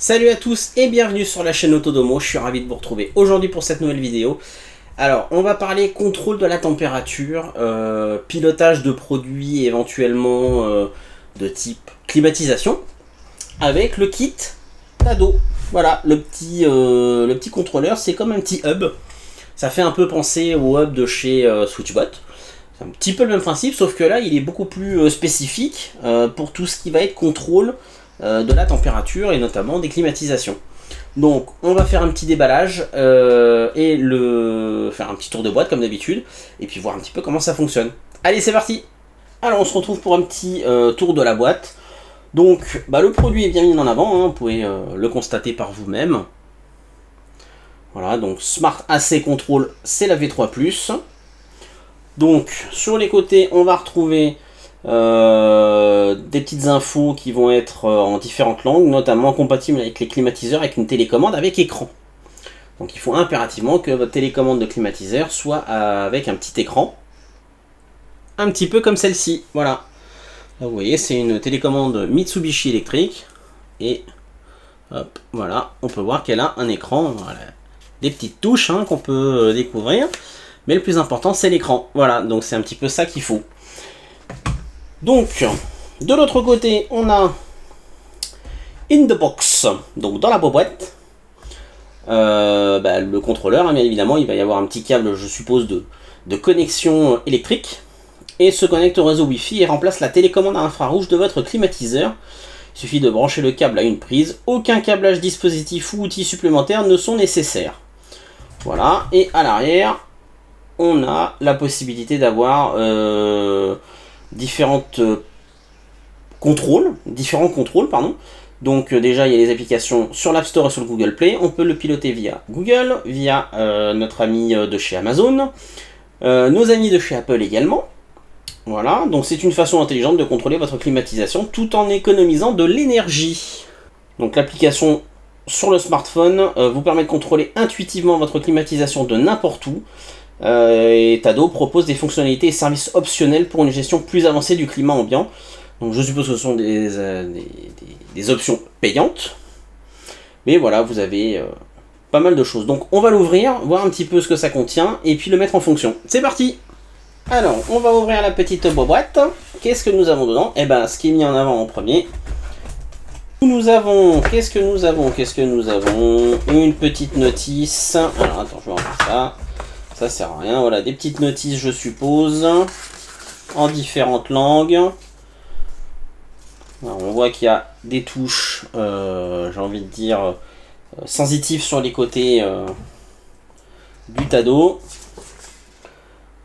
Salut à tous et bienvenue sur la chaîne Autodomo, je suis ravi de vous retrouver aujourd'hui pour cette nouvelle vidéo. Alors, on va parler contrôle de la température, pilotage de produits éventuellement de type climatisation, avec le kit Tado. Voilà, le petit contrôleur, c'est comme un petit hub. Ça fait un peu penser au hub de chez Switchbot. C'est un petit peu le même principe, sauf que là, il est beaucoup plus spécifique pour tout ce qui va être contrôle de la température et notamment des climatisations. Donc on va faire un petit déballage et faire un petit tour de boîte comme d'habitude et puis voir un petit peu comment ça fonctionne. Allez, c'est parti. Alors on se retrouve pour un petit tour de la boîte. Donc le produit est bien mis en avant, hein, vous pouvez le constater par vous-même. Voilà, donc Smart AC Control, c'est la V3+. Donc sur les côtés on va retrouver des petites infos qui vont être en différentes langues, notamment compatibles avec les climatiseurs avec une télécommande avec écran. Donc il faut impérativement que votre télécommande de climatiseur soit avec un petit écran, un petit peu comme celle-ci. Voilà. Là, vous voyez, c'est une télécommande Mitsubishi électrique et hop, voilà, on peut voir qu'elle a un écran, voilà, des petites touches hein, qu'on peut découvrir, mais le plus important c'est l'écran. Voilà, donc c'est un petit peu ça qu'il faut. Donc, de l'autre côté, on a in the box, donc dans la boîte, le contrôleur, hein, bien évidemment, il va y avoir un petit câble, je suppose, de connexion électrique, et se connecte au réseau Wi-Fi et remplace la télécommande à infrarouge de votre climatiseur. Il suffit de brancher le câble à une prise, aucun câblage dispositif ou outils supplémentaires ne sont nécessaires. Voilà, et à l'arrière, on a la possibilité d'avoir différents contrôles. Donc déjà il y a les applications sur l'App Store et sur le Google Play. On peut le piloter via Google, via notre ami de chez Amazon, nos amis de chez Apple également. Voilà, donc c'est une façon intelligente de contrôler votre climatisation tout en économisant de l'énergie. Donc l'application sur le smartphone vous permet de contrôler intuitivement votre climatisation de n'importe où. Et Tado propose des fonctionnalités et services optionnels pour une gestion plus avancée du climat ambiant. Donc je suppose que ce sont des options payantes. Mais voilà, vous avez pas mal de choses. Donc on va l'ouvrir, voir un petit peu ce que ça contient, et puis le mettre en fonction. C'est parti! Alors, on va ouvrir la petite boîte. Qu'est-ce que nous avons dedans? Eh ben, ce qui est mis en avant en premier. Qu'est-ce que nous avons? Une petite notice. Alors attends, je vais enlever ça. Ça sert à rien. Voilà, des petites notices, je suppose, en différentes langues. Alors, on voit qu'il y a des touches, j'ai envie de dire, sensitives sur les côtés du Tado.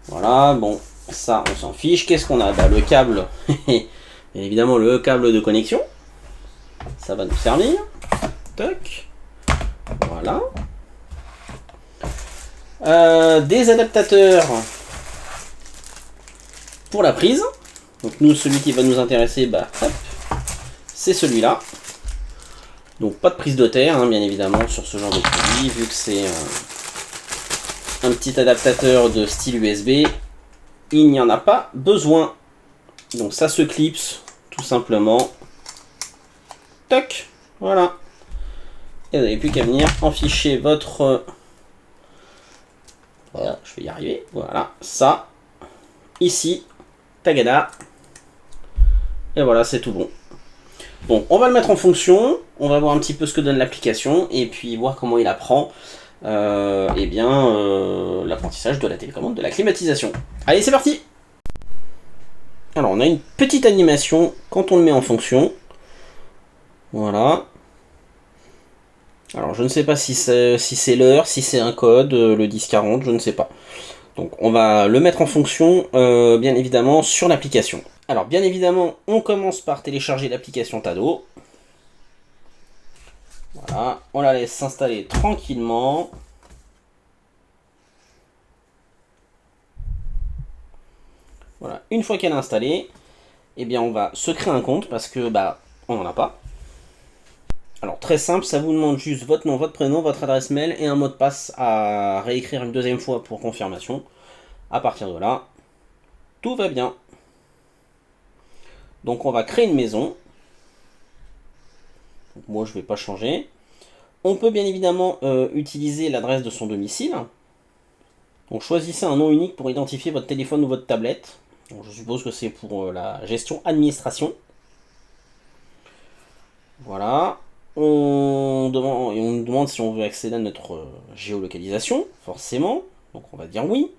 Voilà, bon, ça, on s'en fiche. Qu'est-ce qu'on a? Le câble, évidemment, le câble de connexion. Ça va nous servir. Toc. Voilà. Des adaptateurs pour la prise. Donc nous, celui qui va nous intéresser, c'est celui-là. Donc pas de prise de terre, hein, bien évidemment, sur ce genre de produit, vu que c'est un petit adaptateur de style USB, il n'y en a pas besoin. Donc ça se clipse tout simplement. Toc, voilà. Et vous n'avez plus qu'à venir enficher votre... Voilà, je vais y arriver. Voilà, ça. Ici. Tagada. Et voilà, c'est tout bon. Bon, on va le mettre en fonction. On va voir un petit peu ce que donne l'application. Et puis voir comment il apprend l'apprentissage de la télécommande de la climatisation. Allez, c'est parti! Alors, on a une petite animation quand on le met en fonction. Voilà. Alors je ne sais pas si c'est l'heure, si c'est un code, le 1040, je ne sais pas. Donc on va le mettre en fonction, bien évidemment, sur l'application. Alors bien évidemment, on commence par télécharger l'application Tado. Voilà, on la laisse s'installer tranquillement. Voilà, une fois qu'elle est installée, eh bien on va se créer un compte parce que on n'en a pas. Alors très simple, ça vous demande juste votre nom, votre prénom, votre adresse mail et un mot de passe à réécrire une deuxième fois pour confirmation. À partir de là, tout va bien. Donc on va créer une maison. Moi je ne vais pas changer. On peut bien évidemment utiliser l'adresse de son domicile. Donc choisissez un nom unique pour identifier votre téléphone ou votre tablette. Donc, je suppose que c'est pour la gestion administration. Voilà. On nous demande si on veut accéder à notre géolocalisation, forcément. Donc on va dire oui.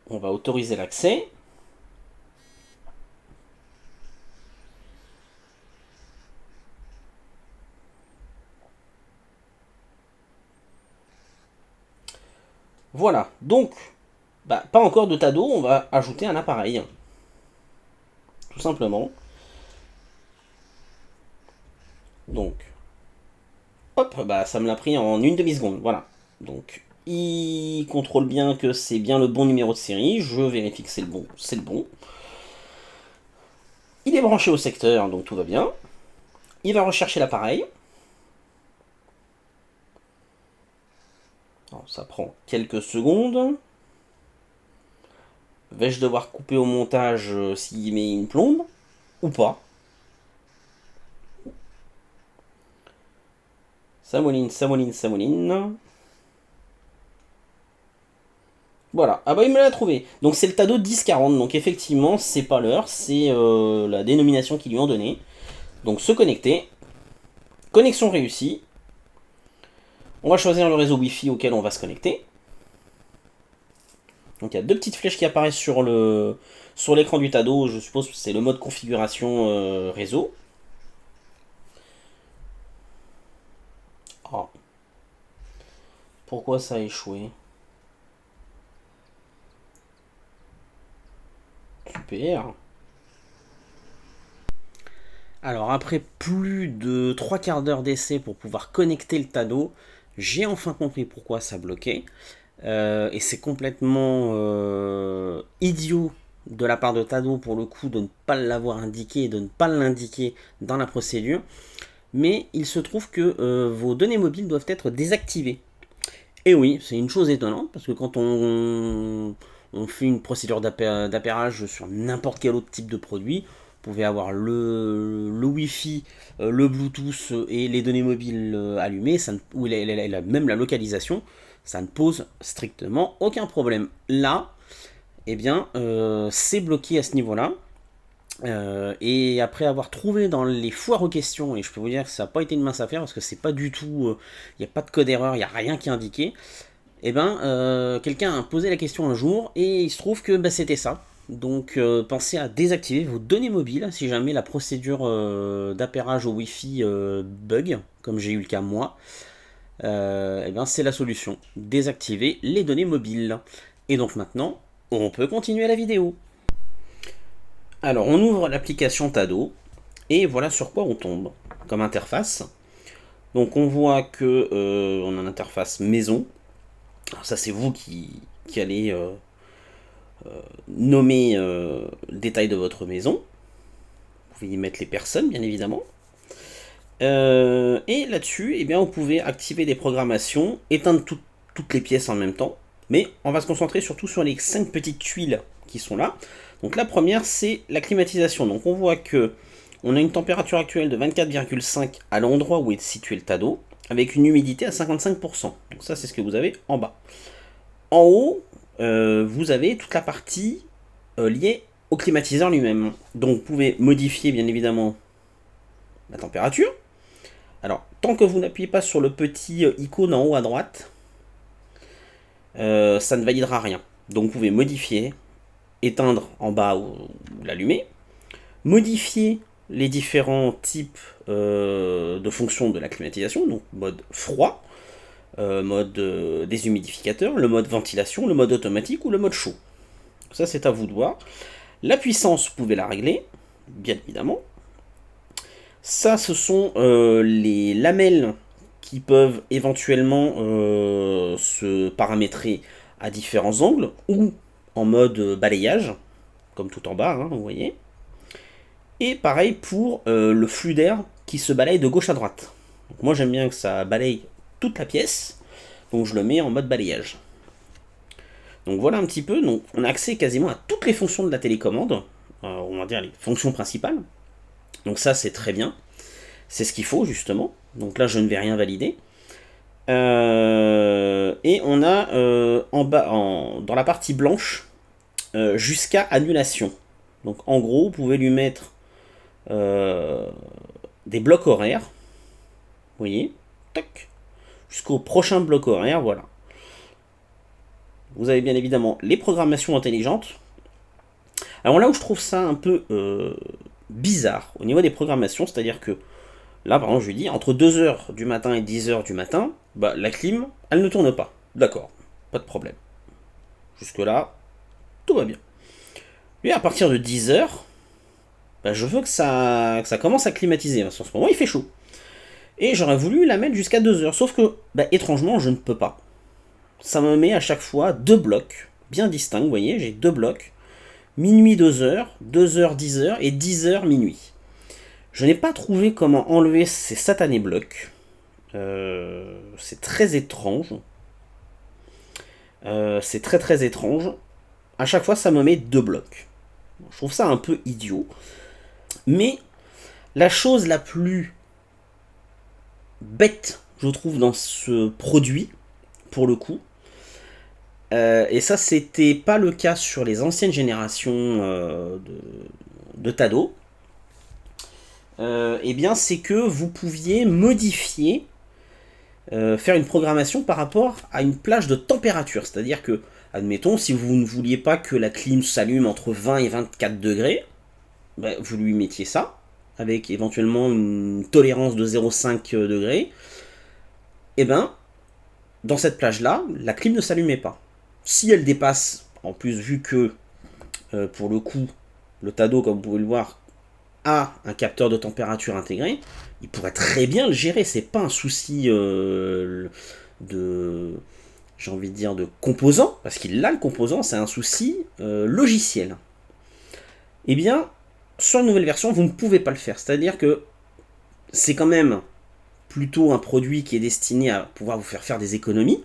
On va autoriser l'accès. Voilà, donc, pas encore de tas d'eau, on va ajouter un appareil. Tout simplement. Donc, hop, ça me l'a pris en une demi-seconde, voilà. Donc, il contrôle bien que c'est bien le bon numéro de série, je vérifie que c'est le bon, c'est le bon. Il est branché au secteur, donc tout va bien. Il va rechercher l'appareil. Ça prend quelques secondes. Vais-je devoir couper au montage s'il met une plombe ou pas? Ça mouline, ça mouline, ça mouline. Voilà, ah bah il me l'a trouvé. Donc c'est le Tado 1040, donc effectivement c'est pas l'heure, c'est la dénomination qu'ils lui ont donnée. Donc se connecter. Connexion réussie. On va choisir le réseau Wi-Fi auquel on va se connecter. Donc il y a deux petites flèches qui apparaissent sur l'écran du Tado, je suppose que c'est le mode configuration réseau. Oh. Pourquoi ça a échoué? Super. Alors après plus de 3 quarts d'heure d'essai pour pouvoir connecter le Tado, j'ai enfin compris pourquoi ça bloquait. Et c'est complètement idiot de la part de Tado pour le coup de ne pas l'avoir indiqué et de ne pas l'indiquer dans la procédure. Mais il se trouve que vos données mobiles doivent être désactivées. Et oui, c'est une chose étonnante parce que quand on fait une procédure d'appairage sur n'importe quel autre type de produit, vous pouvez avoir le Wi-Fi, le Bluetooth et les données mobiles allumées, ou même la localisation, ça ne pose strictement aucun problème. Là, eh bien, c'est bloqué à ce niveau-là. Et après avoir trouvé dans les foires aux questions, et je peux vous dire que ça n'a pas été une mince affaire parce que c'est pas du tout, il n'y a pas de code erreur, il n'y a rien qui est indiqué. Et quelqu'un a posé la question un jour et il se trouve que c'était ça. Donc pensez à désactiver vos données mobiles si jamais la procédure d'appairage au Wi-Fi bug, comme j'ai eu le cas moi. C'est la solution. Désactiver les données mobiles. Et donc maintenant, on peut continuer la vidéo. Alors on ouvre l'application Tado et voilà sur quoi on tombe comme interface. Donc on voit que on a une interface maison. Alors ça c'est vous qui allez nommer le détail de votre maison. Vous pouvez y mettre les personnes bien évidemment. Et là-dessus, eh bien, vous pouvez activer des programmations, éteindre toutes les pièces en même temps. Mais on va se concentrer surtout sur les 5 petites tuiles qui sont là. Donc la première, c'est la climatisation. Donc on voit que on a une température actuelle de 24,5 à l'endroit où est situé le Tado, avec une humidité à 55%. Donc ça, c'est ce que vous avez en bas. En haut, vous avez toute la partie liée au climatiseur lui-même. Donc vous pouvez modifier bien évidemment la température. Alors, tant que vous n'appuyez pas sur le petit icône en haut à droite, ça ne validera rien. Donc vous pouvez modifier, éteindre en bas ou l'allumer, modifier les différents types de fonctions de la climatisation, donc mode froid, mode déshumidificateur, le mode ventilation, le mode automatique ou le mode chaud. Ça c'est à vous de voir. La puissance, vous pouvez la régler, bien évidemment. Ça, ce sont les lamelles qui peuvent éventuellement se paramétrer à différents angles ou en mode balayage, comme tout en bas, hein, vous voyez. Et pareil pour le flux d'air qui se balaye de gauche à droite. Donc moi j'aime bien que ça balaye toute la pièce, donc je le mets en mode balayage. Donc voilà un petit peu, donc on a accès quasiment à toutes les fonctions de la télécommande, on va dire les fonctions principales. Donc ça c'est très bien. C'est ce qu'il faut justement. Donc là, je ne vais rien valider. Et on a en bas, dans la partie blanche, jusqu'à annulation. Donc en gros, vous pouvez lui mettre des blocs horaires. Vous voyez, tac, jusqu'au prochain bloc horaire, voilà. Vous avez bien évidemment les programmations intelligentes. Alors là où je trouve ça un peu bizarre au niveau des programmations, c'est-à-dire que là, par exemple, je lui dis, entre 2h du matin et 10h du matin, bah, la clim, elle ne tourne pas. D'accord, pas de problème. Jusque-là, tout va bien. Et à partir de 10h, bah, je veux que ça commence à climatiser, parce qu'en ce moment, il fait chaud. Et j'aurais voulu la mettre jusqu'à 2h, sauf que, bah, étrangement, je ne peux pas. Ça me met à chaque fois 2 blocs, bien distincts, vous voyez, j'ai 2 blocs. Minuit 2h, 2h 10h et 10h minuit. Je n'ai pas trouvé comment enlever ces satanés blocs. C'est très étrange. C'est très très étrange. À chaque fois, ça me met 2 blocs. Je trouve ça un peu idiot. Mais la chose la plus bête, je trouve, dans ce produit, pour le coup, et ça, c'était pas le cas sur les anciennes générations de Tado, eh bien, c'est que vous pouviez modifier, faire une programmation par rapport à une plage de température. C'est-à-dire que, admettons, si vous ne vouliez pas que la clim s'allume entre 20 et 24 degrés, bah, vous lui mettiez ça, avec éventuellement une tolérance de 0,5 degrés, et bien, dans cette plage-là, la clim ne s'allumait pas. Si elle dépasse, en plus vu que, pour le coup, le Tado, comme vous pouvez le voir, a un capteur de température intégré, il pourrait très bien le gérer. C'est pas un souci de, j'ai envie de dire, de composant, parce qu'il a le composant, c'est un souci logiciel. Eh bien, sur la nouvelle version, vous ne pouvez pas le faire. C'est-à-dire que c'est quand même plutôt un produit qui est destiné à pouvoir vous faire des économies.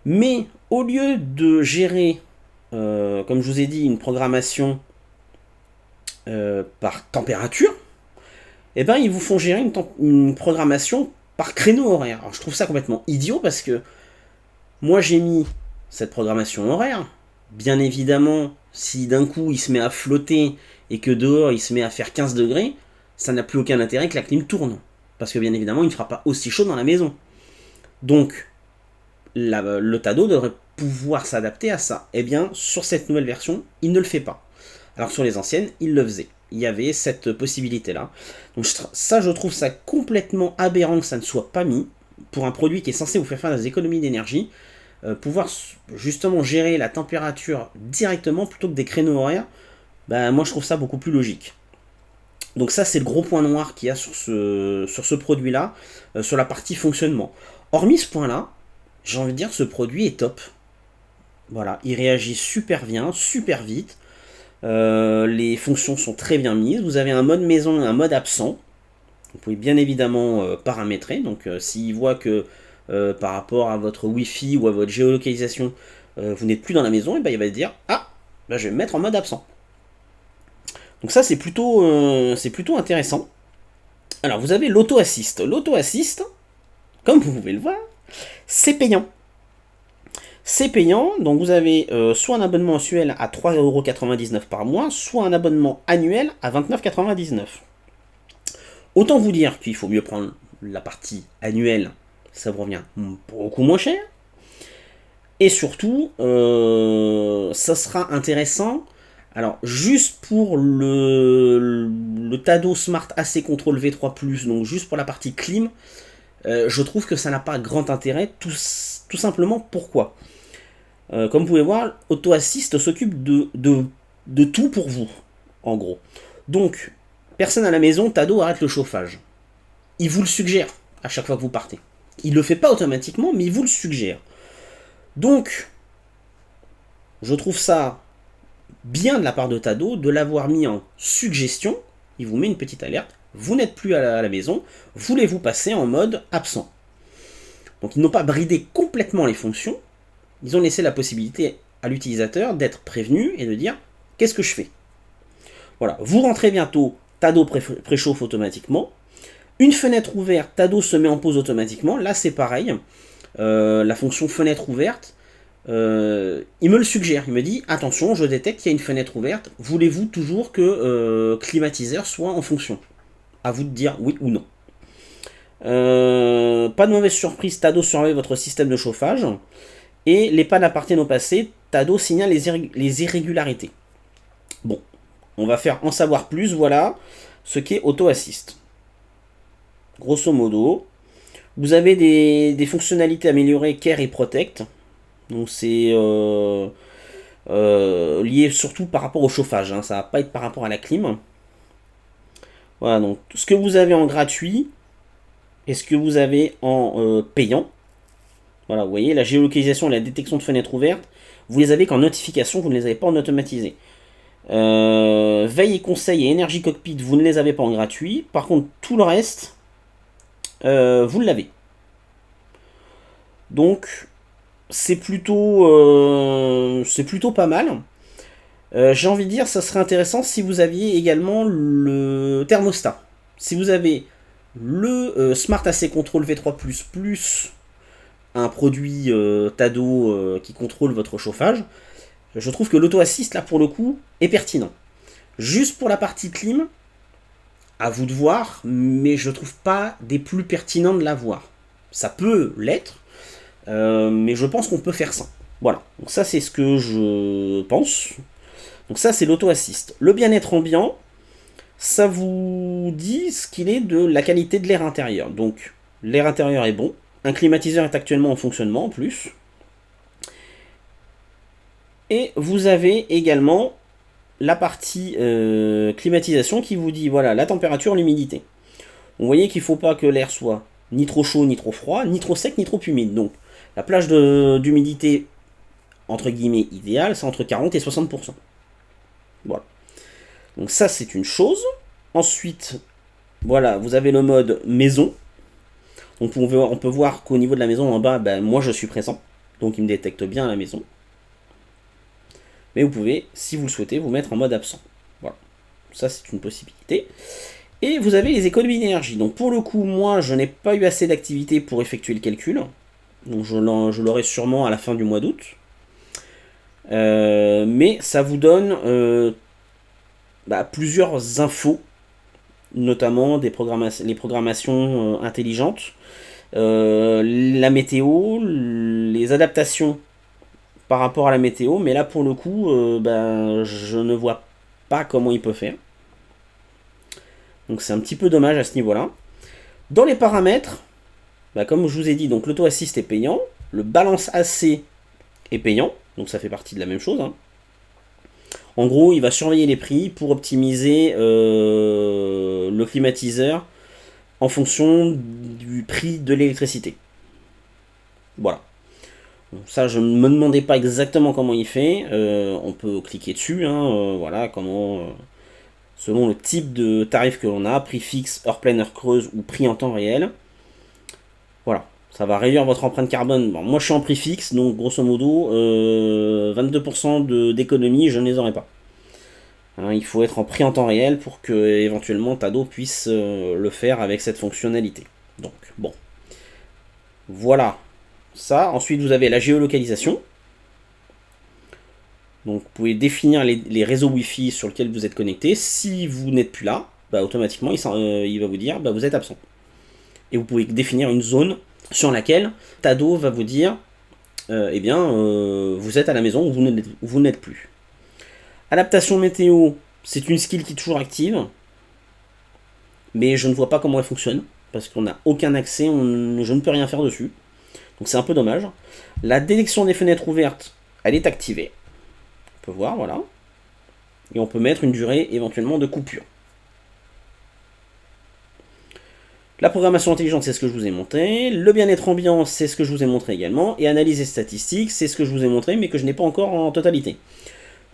Mais au lieu de gérer, comme je vous ai dit, une programmation par température, eh ben, ils vous font gérer une programmation par créneau horaire. Alors, je trouve ça complètement idiot parce que moi j'ai mis cette programmation horaire. Bien évidemment, si d'un coup il se met à flotter et que dehors il se met à faire 15 degrés, ça n'a plus aucun intérêt que la clim tourne. Parce que bien évidemment, il ne fera pas aussi chaud dans la maison. Donc, le Tado devrait pouvoir s'adapter à ça. Eh bien, sur cette nouvelle version, il ne le fait pas. Alors que sur les anciennes, il le faisait. Il y avait cette possibilité-là. Donc ça, je trouve ça complètement aberrant que ça ne soit pas mis. Pour un produit qui est censé vous faire des économies d'énergie, pouvoir justement gérer la température directement plutôt que des créneaux horaires, bah, moi je trouve ça beaucoup plus logique. Donc ça, c'est le gros point noir qu'il y a sur ce produit-là, sur la partie fonctionnement. Hormis ce point-là, j'ai envie de dire que ce produit est top. Voilà, il réagit super bien, super vite. Les fonctions sont très bien mises. Vous avez un mode maison et un mode absent. Vous pouvez bien évidemment paramétrer. Donc s'il voit que par rapport à votre Wi-Fi ou à votre géolocalisation, vous n'êtes plus dans la maison, et ben, il va se dire « Ah, là, je vais me mettre en mode absent ». Donc ça, c'est plutôt intéressant. Alors, vous avez l'auto-assist. L'auto-assist, comme vous pouvez le voir, c'est payant. C'est payant, donc vous avez soit un abonnement mensuel à 3,99€ par mois, soit un abonnement annuel à 29,99€. Autant vous dire qu'il faut mieux prendre la partie annuelle, ça vous revient beaucoup moins cher. Et surtout, ça sera intéressant. Alors, juste pour le Tado Smart AC Control V3+, donc juste pour la partie clim, je trouve que ça n'a pas grand intérêt, tout simplement pourquoi. Comme vous pouvez voir, Auto Assist s'occupe de tout pour vous, en gros. Donc, personne à la maison, Tado arrête le chauffage. Il vous le suggère à chaque fois que vous partez. Il ne le fait pas automatiquement, mais il vous le suggère. Donc, je trouve ça bien de la part de Tado de l'avoir mis en suggestion. Il vous met une petite alerte. Vous n'êtes plus à la maison. Voulez-vous passer en mode absent? Donc, ils n'ont pas bridé complètement les fonctions. Ils ont laissé la possibilité à l'utilisateur d'être prévenu et de dire « Qu'est-ce que je fais ?» Voilà, vous rentrez bientôt, Tado préchauffe automatiquement. Une fenêtre ouverte, Tado se met en pause automatiquement. Là, c'est pareil. La fonction fenêtre ouverte, il me le suggère. Il me dit, attention, je détecte qu'il y a une fenêtre ouverte. Voulez-vous toujours que climatiseur soit en fonction? À vous de dire oui ou non. Pas de mauvaise surprise, Tado surveille votre système de chauffage. Et les pannes appartiennent au passé, Tado signale les irrégularités. Bon, on va faire en savoir plus, voilà ce qu'est Auto Assist. Grosso modo, vous avez des fonctionnalités améliorées Care et Protect. Donc c'est lié surtout par rapport au chauffage, hein, ça va pas être par rapport à la clim. Voilà, donc ce que vous avez en gratuit et ce que vous avez en payant. Voilà, vous voyez, la géolocalisation et la détection de fenêtres ouvertes, vous les avez qu'en notification, vous ne les avez pas en automatisé. Veille et conseil et énergie cockpit, vous ne les avez pas en gratuit. Par contre, tout le reste, vous l'avez. Donc, c'est plutôt pas mal. J'ai envie de dire, ça serait intéressant si vous aviez également le thermostat. Si vous avez le Smart AC Control V3+, plus un produit Tado qui contrôle votre chauffage, je trouve que l'Auto Assist, là, pour le coup, est pertinent. Juste pour la partie clim, à vous de voir, mais je trouve pas des plus pertinents de l'avoir. Ça peut l'être, mais je pense qu'on peut faire ça. Voilà, donc ça c'est ce que je pense. Donc ça c'est l'Auto Assist. Le bien-être ambiant, ça vous dit ce qu'il est de la qualité de l'air intérieur. Donc l'air intérieur est bon, un climatiseur est actuellement en fonctionnement en plus. Et vous avez également la partie climatisation qui vous dit voilà la température, l'humidité. Vous voyez qu'il ne faut pas que l'air soit ni trop chaud, ni trop froid, ni trop sec, ni trop humide. Donc la plage d'humidité entre guillemets idéale, c'est entre 40 et 60%. Voilà. Donc ça c'est une chose. Ensuite, voilà, vous avez le mode maison. Donc on peut voir qu'au niveau de la maison en bas, ben, moi je suis présent. Donc il me détecte bien la maison. Mais vous pouvez, si vous le souhaitez, vous mettre en mode absent. Voilà. Ça c'est une possibilité. Et vous avez les économies d'énergie. Donc pour le coup, moi je n'ai pas eu assez d'activité pour effectuer le calcul. Donc je l'aurai sûrement à la fin du mois d'août. Mais ça vous donne plusieurs infos, notamment les programmations intelligentes, la météo, les adaptations par rapport à la météo, mais là pour le coup, je ne vois pas comment il peut faire. Donc c'est un petit peu dommage à ce niveau-là. Dans les paramètres, comme je vous ai dit, donc l'Auto Assist est payant, le Balance AC est payant, donc ça fait partie de la même chose. Hein. En gros, il va surveiller les prix pour optimiser le climatiseur en fonction du prix de l'électricité. Voilà. Donc ça, je ne me demandais pas exactement comment il fait. On peut cliquer dessus, hein, voilà, comment, selon le type de tarif que l'on a, prix fixe, heure pleine, heure creuse ou prix en temps réel. Voilà. Ça va réduire votre empreinte carbone. Bon, moi, je suis en prix fixe, donc grosso modo, 22% d'économie, je ne les aurai pas. Hein, il faut être en prix en temps réel pour que, éventuellement, Tado puisse le faire avec cette fonctionnalité. Donc, bon. Voilà. Ça. Ensuite, vous avez la géolocalisation. Donc, vous pouvez définir les réseaux Wi-Fi sur lesquels vous êtes connecté. Si vous n'êtes plus là, automatiquement, il va vous dire vous êtes absent. Et vous pouvez définir une zone sur laquelle Tado va vous dire vous êtes à la maison ou vous n'êtes plus. Adaptation météo, c'est une skill qui est toujours active, mais je ne vois pas comment elle fonctionne, parce qu'on n'a aucun accès, je ne peux rien faire dessus. Donc c'est un peu dommage. La détection des fenêtres ouvertes, elle est activée. On peut voir, voilà. Et on peut mettre une durée éventuellement de coupure. La programmation intelligente, c'est ce que je vous ai montré. Le bien-être ambiant, c'est ce que je vous ai montré également. Et analyse et statistiques, c'est ce que je vous ai montré, mais que je n'ai pas encore en totalité.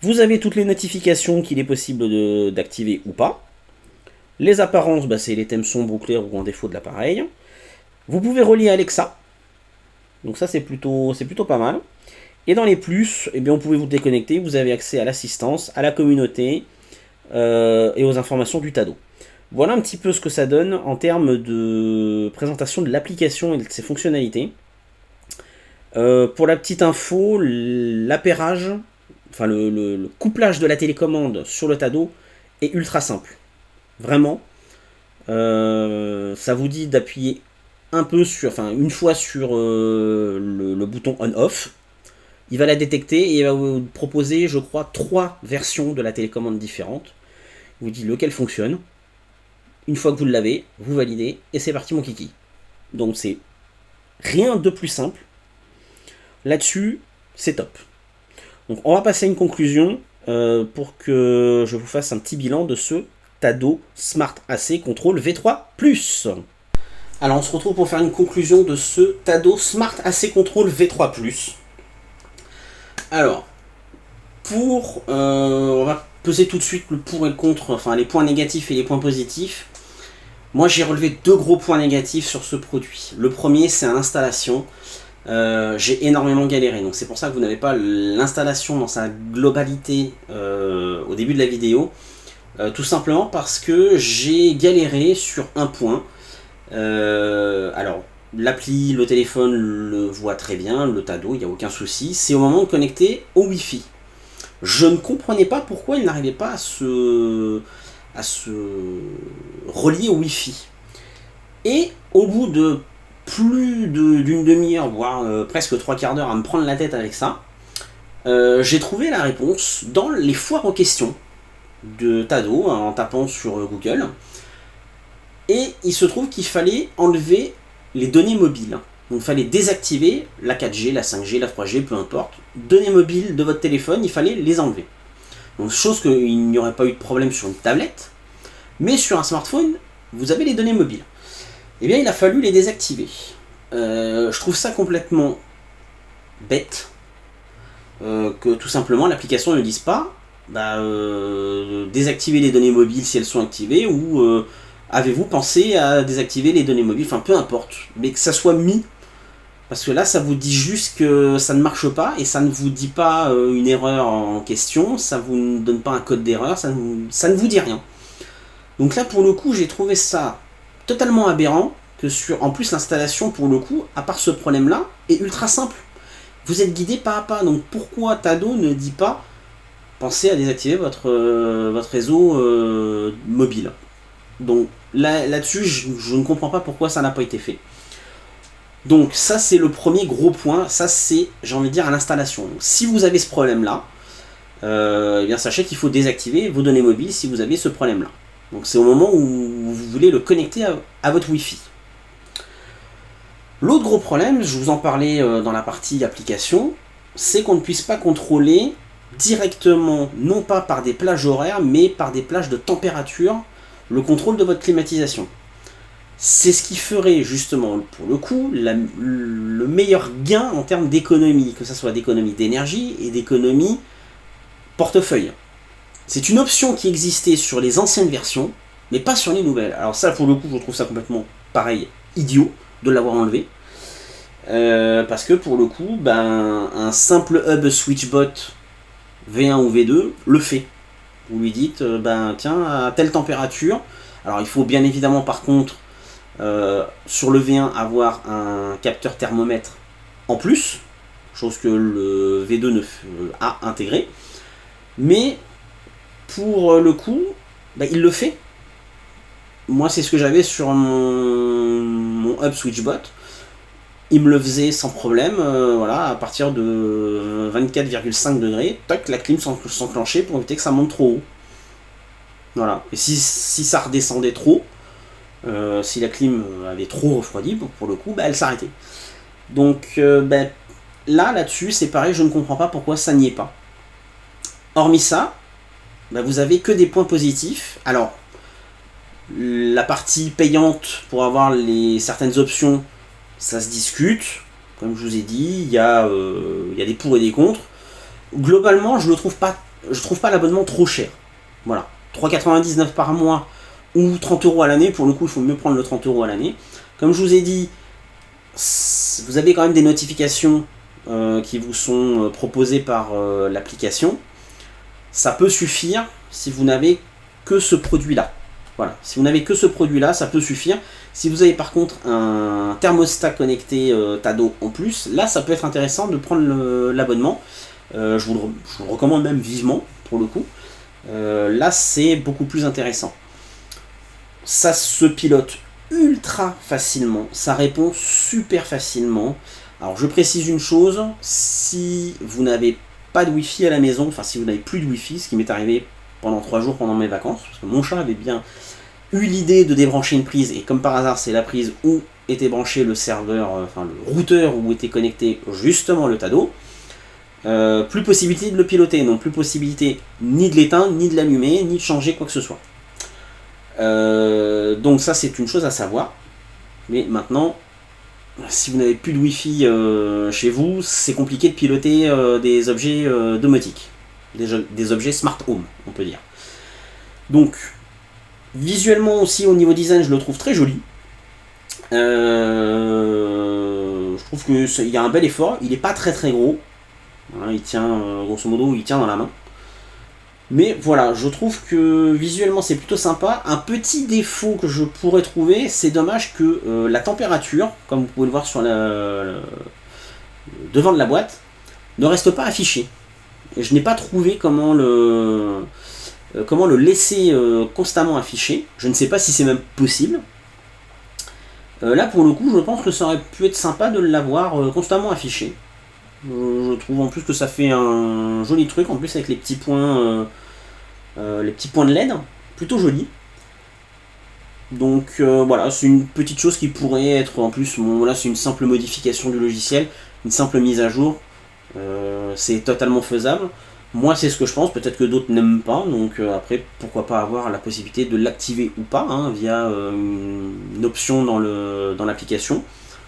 Vous avez toutes les notifications qu'il est possible d'activer ou pas. Les apparences, c'est les thèmes sombres ou clairs ou en défaut de l'appareil. Vous pouvez relier Alexa. Donc ça, c'est plutôt pas mal. Et dans les plus, on pouvait vous déconnecter. Vous avez accès à l'assistance, à la communauté et aux informations du Tado. Voilà un petit peu ce que ça donne en termes de présentation de l'application et de ses fonctionnalités. Pour la petite info, l'appairage, enfin le couplage de la télécommande sur le Tado est ultra simple. Vraiment. Ça vous dit d'appuyer un peu sur, enfin une fois sur le bouton on-off. Il va la détecter et il va vous proposer, je crois, 3 versions de la télécommande différentes. Il vous dit lequel fonctionne. Une fois que vous l'avez, vous validez et c'est parti mon kiki. Donc c'est rien de plus simple. Là-dessus, c'est top. Donc on va passer à une conclusion pour que je vous fasse un petit bilan de ce Tado Smart AC Control V3+. Alors on se retrouve pour faire une conclusion de ce Tado Smart AC Control V3+. Alors, on va peser tout de suite le pour et le contre, enfin les points négatifs et les points positifs. Moi j'ai relevé 2 gros points négatifs sur ce produit. Le premier c'est l'installation. J'ai énormément galéré, donc c'est pour ça que vous n'avez pas l'installation dans sa globalité au début de la vidéo. Tout simplement parce que j'ai galéré sur un point. Alors, l'appli, le téléphone le voit très bien, le Tado, il n'y a aucun souci. C'est au moment de connecter au Wi-Fi. Je ne comprenais pas pourquoi il n'arrivait pas à se relier au Wi-Fi. Et au bout de plus d'une demi-heure, voire presque 3 quarts d'heure à me prendre la tête avec ça, j'ai trouvé la réponse dans les foires aux questions de Tado, en tapant sur Google. Et il se trouve qu'il fallait enlever les données mobiles. Donc il fallait désactiver la 4G, la 5G, la 3G, peu importe. Données mobiles de votre téléphone, il fallait les enlever. Donc chose qu'il n'y aurait pas eu de problème sur une tablette, mais sur un smartphone, vous avez les données mobiles. Eh bien il a fallu les désactiver. Je trouve ça complètement bête, que tout simplement l'application ne dise pas désactiver les données mobiles si elles sont activées, ou avez-vous pensé à désactiver les données mobiles, enfin peu importe, mais que ça soit mis, parce que là ça vous dit juste que ça ne marche pas, et ça ne vous dit pas une erreur en question, ça vous ne donne pas un code d'erreur, ça ne vous dit rien. Donc là pour le coup j'ai trouvé ça totalement aberrant, en plus l'installation pour le coup, à part ce problème là, est ultra simple. Vous êtes guidé pas à pas, donc pourquoi Tado ne dit pas pensez à désactiver votre réseau mobile. Donc là-dessus, je ne comprends pas pourquoi ça n'a pas été fait. Donc ça c'est le premier gros point, ça c'est, j'ai envie de dire, à l'installation. Si vous avez ce problème-là, eh bien sachez qu'il faut désactiver vos données mobiles si vous avez ce problème-là. Donc c'est au moment où vous voulez le connecter à votre Wi-Fi. L'autre gros problème, je vous en parlais dans la partie application, c'est qu'on ne puisse pas contrôler directement, non pas par des plages horaires, mais par des plages de température, le contrôle de votre climatisation. C'est ce qui ferait justement, pour le coup, le meilleur gain en termes d'économie, que ce soit d'économie d'énergie et d'économie portefeuille. C'est une option qui existait sur les anciennes versions, mais pas sur les nouvelles. Alors ça, pour le coup, je trouve ça complètement pareil, idiot de l'avoir enlevé. Parce que pour le coup, un simple hub SwitchBot V1 ou V2 le fait. Vous lui dites, tiens, à telle température. Alors il faut bien évidemment par contre, sur le V1, avoir un capteur thermomètre en plus, chose que le V2 a intégré. Mais pour le coup, il le fait. Moi c'est ce que j'avais sur mon hub SwitchBot. Il me le faisait sans problème, voilà, à partir de 24,5 degrés, tac, la clim s'enclenchait pour éviter que ça monte trop haut. Voilà, et si ça redescendait trop, si la clim avait trop refroidi, pour le coup, elle s'arrêtait. Donc là-dessus, c'est pareil, je ne comprends pas pourquoi ça n'y est pas. Hormis ça, vous avez que des points positifs. Alors, la partie payante pour avoir certaines options, ça se discute, comme je vous ai dit, il y a des pour et des contre. Globalement, je trouve pas l'abonnement trop cher. Voilà, 3,99 par mois ou 30 € à l'année, pour le coup il faut mieux prendre le 30 € à l'année. Comme je vous ai dit, vous avez quand même des notifications qui vous sont proposées par l'application. Ça peut suffire si vous n'avez que ce produit là. Voilà, si vous n'avez que ce produit-là, ça peut suffire. Si vous avez par contre un thermostat connecté Tado en plus, là ça peut être intéressant de prendre l'abonnement. Je vous le recommande même vivement pour le coup. Là c'est beaucoup plus intéressant. Ça se pilote ultra facilement, ça répond super facilement. Alors je précise une chose, si vous n'avez pas de Wi-Fi à la maison, enfin si vous n'avez plus de Wi-Fi, ce qui m'est arrivé pendant 3 jours pendant mes vacances, parce que mon chat avait bien eu l'idée de débrancher une prise, et comme par hasard c'est la prise où était branché le serveur, enfin le routeur où était connecté justement le Tado, plus possibilité de le piloter, donc plus possibilité ni de l'éteindre, ni de l'allumer, ni de changer quoi que ce soit. Donc ça c'est une chose à savoir, mais maintenant, si vous n'avez plus de Wi-Fi chez vous, c'est compliqué de piloter des objets domotiques, des objets smart home, on peut dire. Donc, visuellement aussi, au niveau design, je le trouve très joli. Je trouve qu'il y a un bel effort, il n'est pas très gros. Voilà, il tient, grosso modo, il tient dans la main. Mais voilà, je trouve que visuellement c'est plutôt sympa. Un petit défaut que je pourrais trouver, c'est dommage que la température, comme vous pouvez le voir sur le devant de la boîte, ne reste pas affichée. Et je n'ai pas trouvé comment le laisser constamment affiché. Je ne sais pas si c'est même possible. Là pour le coup, je pense que ça aurait pu être sympa de l'avoir constamment affiché. Je trouve en plus que ça fait un joli truc, en plus avec les petits points de LED, plutôt joli. Donc voilà, c'est une petite chose qui pourrait être en plus, bon, là c'est une simple modification du logiciel, une simple mise à jour, c'est totalement faisable. Moi c'est ce que je pense, peut-être que d'autres n'aiment pas, donc après pourquoi pas avoir la possibilité de l'activer ou pas, hein, via une option dans l'application.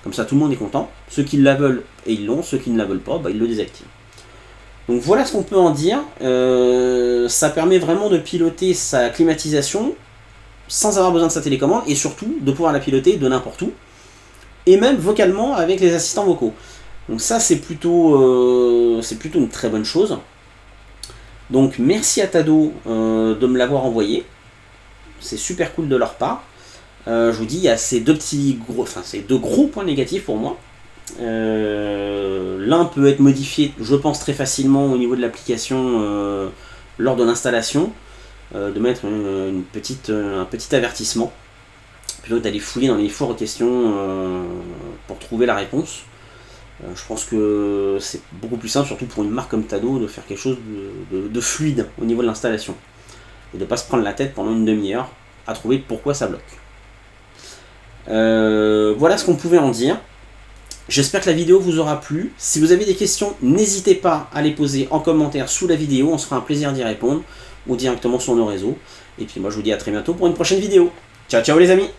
Comme ça tout le monde est content. Ceux qui la veulent et ils l'ont, ceux qui ne la veulent pas, bah, ils le désactivent. Donc voilà ce qu'on peut en dire. Ça permet vraiment de piloter sa climatisation sans avoir besoin de sa télécommande et surtout de pouvoir la piloter de n'importe où. Et même vocalement avec les assistants vocaux. Donc ça c'est plutôt une très bonne chose. Donc merci à Tado de me l'avoir envoyé. C'est super cool de leur part. Je vous dis, il y a ces deux gros points négatifs pour moi. L'un peut être modifié, je pense, très facilement au niveau de l'application lors de l'installation, de mettre un petit avertissement, plutôt que d'aller fouiller dans les foires aux questions pour trouver la réponse. Je pense que c'est beaucoup plus simple, surtout pour une marque comme Tado, de faire quelque chose de fluide au niveau de l'installation. Et de ne pas se prendre la tête pendant une demi-heure à trouver pourquoi ça bloque. Voilà ce qu'on pouvait en dire. J'espère que la vidéo vous aura plu. Si vous avez des questions, n'hésitez pas à les poser en commentaire sous la vidéo. On se fera un plaisir d'y répondre ou directement sur nos réseaux. Et puis moi je vous dis à très bientôt pour une prochaine vidéo. Ciao ciao les amis.